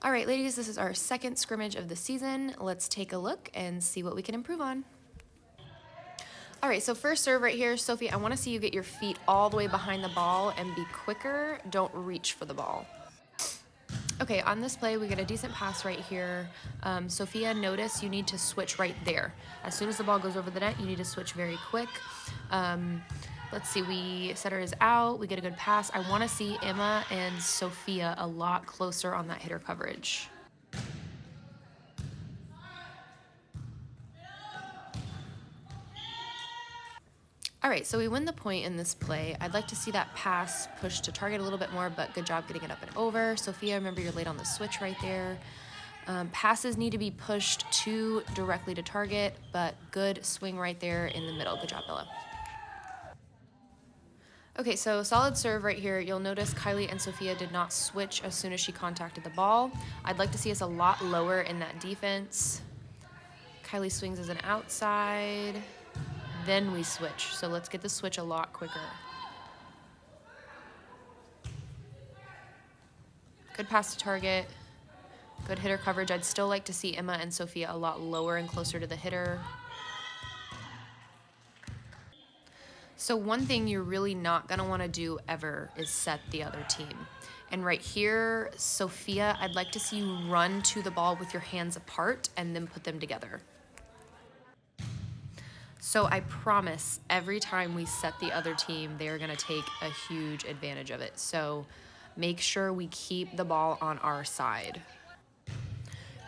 All right, ladies, this is our second scrimmage of the season. Let's take a look and see what we can improve on. All right, so first serve right here, Sophie, I want to see you get your feet all the way behind the ball and be quicker. Don't reach for the ball. Okay, on this play, we get a decent pass right here. Sophia, notice you need to switch right there. As soon as the ball goes over the net, you need to switch very quick. Let's see, we setter is out, we get a good pass. I want to see Emma and Sophia a lot closer on that hitter coverage. All right, so we win the point in this play. I'd like to see that pass push to target a little bit more, but good job getting it up and over. Sophia, remember you're late on the switch right there. Passes need to be pushed too directly to target, but good swing right there in the middle. Good job, Bella. Okay, so solid serve right here. You'll notice Kylie and Sophia did not switch as soon as she contacted the ball. I'd like to see us a lot lower in that defense. Kylie swings as an outside. Then we switch. So let's get the switch a lot quicker. Good pass to target. Good hitter coverage. I'd still like to see Emma and Sophia a lot lower and closer to the hitter. So one thing you're really not going to want to do ever is set the other team. And right here, Sophia, I'd like to see you run to the ball with your hands apart and then put them together. So I promise every time we set the other team, they are going to take a huge advantage of it. So make sure we keep the ball on our side.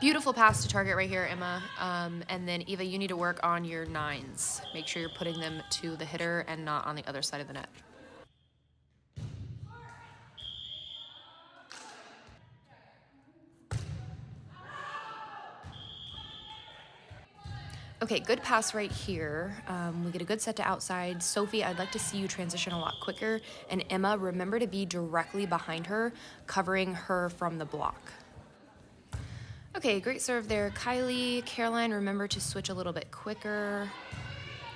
Beautiful pass to target right here, Emma. And then Eva, you need to work on your nines. Make sure you're putting them to the hitter and not on the other side of the net. Okay, good pass right here. We get a good set to outside. Sophie, I'd like to see you transition a lot quicker. And Emma, remember to be directly behind her, covering her from the block. Okay, great serve there. Kylie, Caroline, remember to switch a little bit quicker.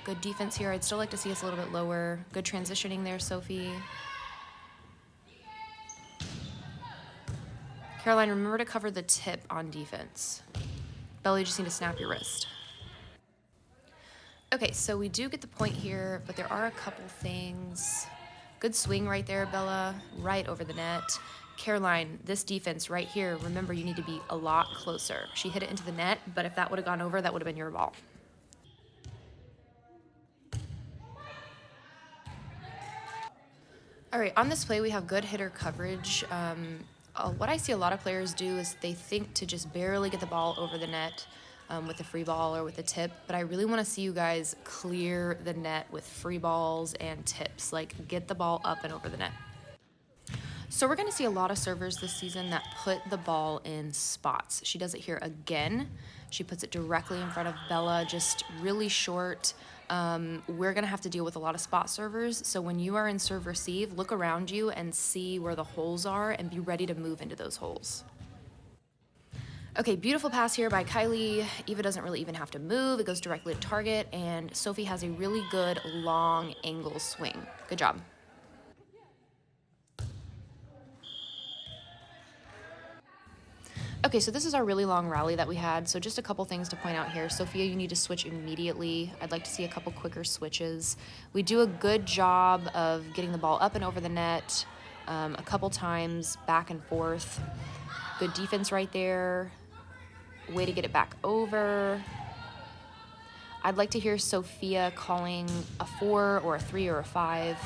Good defense here. I'd still like to see us a little bit lower. Good transitioning there, Sophie. Caroline, remember to cover the tip on defense. Bella, you just need to snap your wrist. Okay, so we do get the point here, but there are a couple things. Good swing right there, Bella, right over the net. Caroline, this defense right here, remember you need to be a lot closer. She hit it into the net, but if that would have gone over, that would have been your ball. All right, on this play, we have good hitter coverage. What I see a lot of players do is they think to just barely get the ball over the net with a free ball or with a tip, but I really want to see you guys clear the net with free balls and tips, like get the ball up and over the net. So we're going to see a lot of servers this season that put the ball in spots. She does it here again. She puts it directly in front of Bella, just really short. We're going to have to deal with a lot of spot servers. So when you are in serve receive, look around you and see where the holes are and be ready to move into those holes. Okay, beautiful pass here by Kylie. Eva doesn't really even have to move. It goes directly to target, and Sophie has a really good long angle swing. Good job. Okay, so this is our really long rally that we had. So just a couple things to point out here. Sophia, you need to switch immediately. I'd like to see a couple quicker switches. We do a good job of getting the ball up and over the net a couple times, back and forth. Good defense right there. Way to get it back over. I'd like to hear Sophia calling a 4 or a 3 or a 5.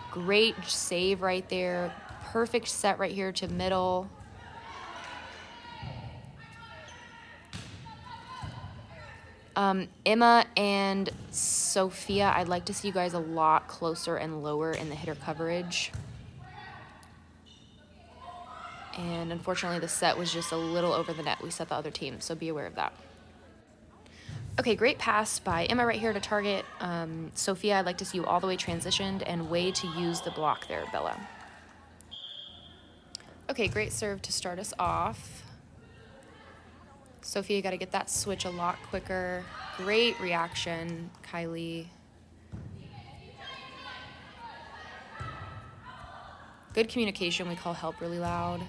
Great save right there. Perfect set right here to middle. Emma and Sophia, I'd like to see you guys a lot closer and lower in the hitter coverage. And unfortunately, the set was just a little over the net. We set the other team, so be aware of that. Okay, great pass by Emma right here to target. Sophia, I'd like to see you all the way transitioned and way to use the block there, Bella. Okay, great serve to start us off. Sophia, you got to get that switch a lot quicker. Great reaction, Kylie. Good communication. We call help really loud.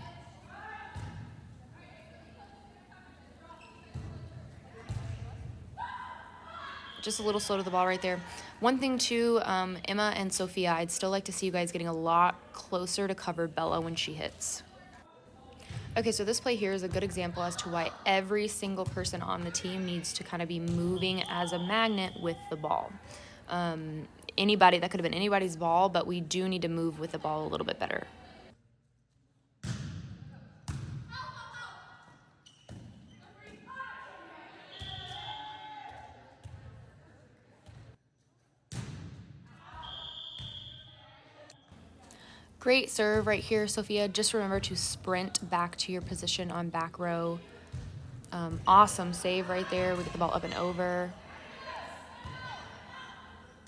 just a little slow to the ball right there. One thing too, Emma and Sophia, I'd still like to see you guys getting a lot closer to cover Bella when she hits. Okay, so this play here is a good example as to why every single person on the team needs to kind of be moving as a magnet with the ball. Anybody, that could have been anybody's ball, but we do need to move with the ball a little bit better. Great serve right here, Sophia. Just remember to sprint back to your position on back row. Awesome save right there. We get the ball up and over.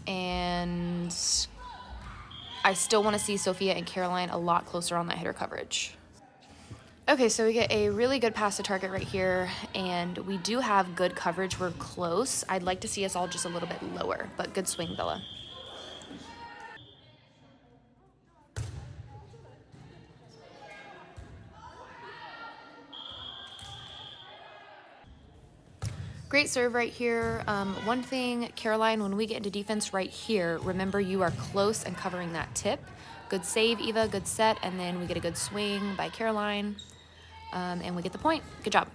And I still want to see Sophia and Caroline a lot closer on that hitter coverage. Okay, so we get a really good pass to target right here, and we do have good coverage. We're close. I'd like to see us all just a little bit lower, but good swing, Bella. Great serve right here. One thing, Caroline, when we get into defense right here, remember you are close and covering that tip. Good save, Eva, good set, and then we get a good swing by Caroline, and we get the point. Good job.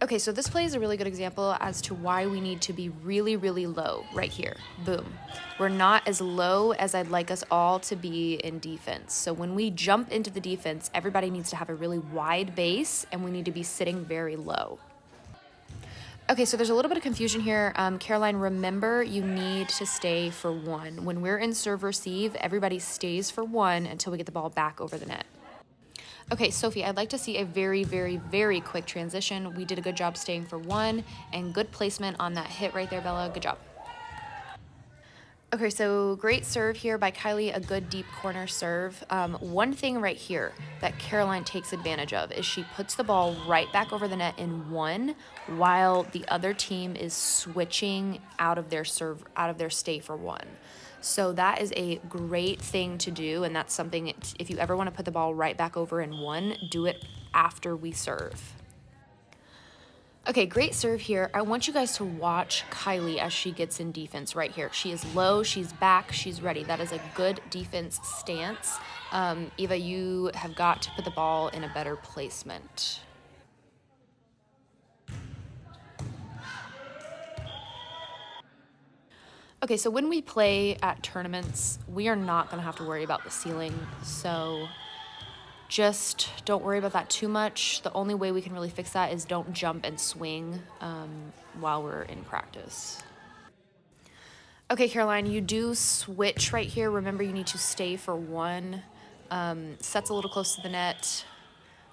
Okay, so this play is a really good example as to why we need to be really, really low right here. Boom. We're not as low as I'd like us all to be in defense. So when we jump into the defense, everybody needs to have a really wide base, and we need to be sitting very low. Okay, so there's a little bit of confusion here. Caroline, remember you need to stay for one. When we're in serve receive, everybody stays for one until we get the ball back over the net. Okay, Sophie, I'd like to see a very, very, very quick transition. We did a good job staying for one, and good placement on that hit right there, Bella. Good job. Okay, so great serve here by Kylie, a good deep corner serve. One thing right here that Caroline takes advantage of is she puts the ball right back over the net in one, while the other team is switching out of their serve, out of their stay for one. So that is a great thing to do, and that's something, if you ever want to put the ball right back over in one, do it after we serve. Okay, great serve here. I want you guys to watch Kylie as she gets in defense right here. She is low, she's back, she's ready. That is a good defense stance. Eva, you have got to put the ball in a better placement. Okay, so when we play at tournaments, we are not going to have to worry about the ceiling, so just don't worry about that too much. The only way we can really fix that is don't jump and swing while we're in practice. Okay, Caroline, you do switch right here. Remember, you need to stay for one. Set's a little close to the net,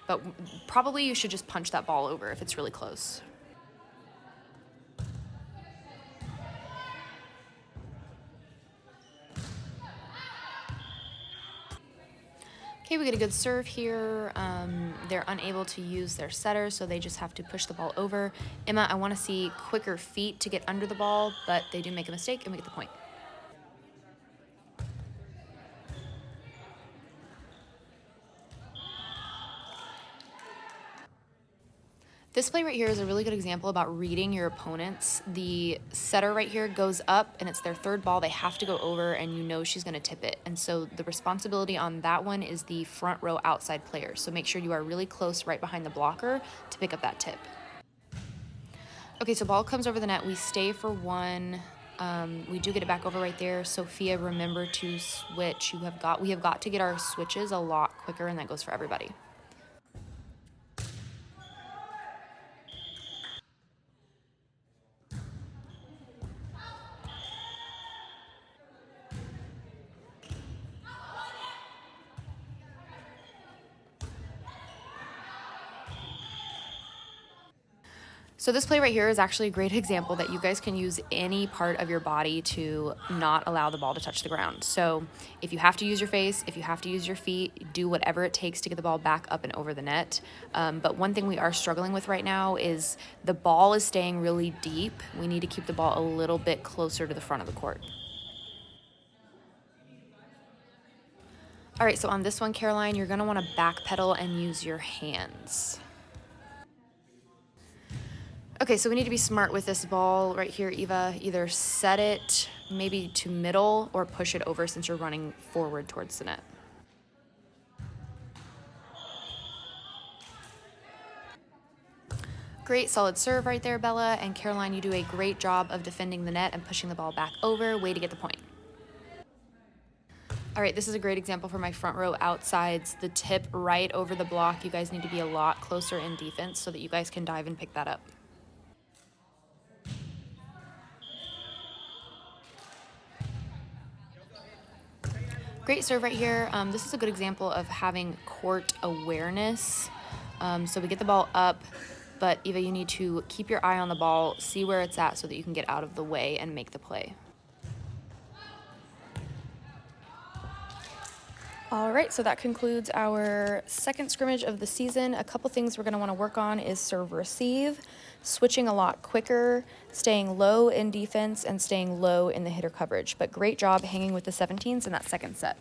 but probably you should just punch that ball over if it's really close. Okay, we get a good serve here. They're unable to use their setter, so they just have to push the ball over. Emma, I want to see quicker feet to get under the ball, but they do make a mistake, and we get the point. This play right here is a really good example about reading your opponents. The setter right here goes up, and it's their third ball. They have to go over, and you know she's going to tip it. And so the responsibility on that one is the front row outside player. So make sure you are really close right behind the blocker to pick up that tip. Okay, so ball comes over the net. We stay for one. We do get it back over right there. Sophia, remember to switch. We have got to get our switches a lot quicker, and that goes for everybody. So this play right here is actually a great example that you guys can use any part of your body to not allow the ball to touch the ground. So if you have to use your face, if you have to use your feet, do whatever it takes to get the ball back up and over the net. But one thing we are struggling with right now is the ball is staying really deep. We need to keep the ball a little bit closer to the front of the court. All right, so on this one, Caroline, you're gonna wanna backpedal and use your hands. Okay, so we need to be smart with this ball right here, Eva. Either set it maybe to middle or push it over since you're running forward towards the net. Great solid serve right there, Bella. And Caroline, you do a great job of defending the net and pushing the ball back over. Way to get the point. All right, this is a great example for my front row outsides. The tip right over the block. You guys need to be a lot closer in defense so that you guys can dive and pick that up. Great serve right here. This is a good example of having court awareness. So we get the ball up, but Eva, you need to keep your eye on the ball, see where it's at so that you can get out of the way and make the play. All right, so that concludes our second scrimmage of the season. A couple things we're going to want to work on is serve receive, switching a lot quicker, staying low in defense, and staying low in the hitter coverage. But great job hanging with the 17s in that second set.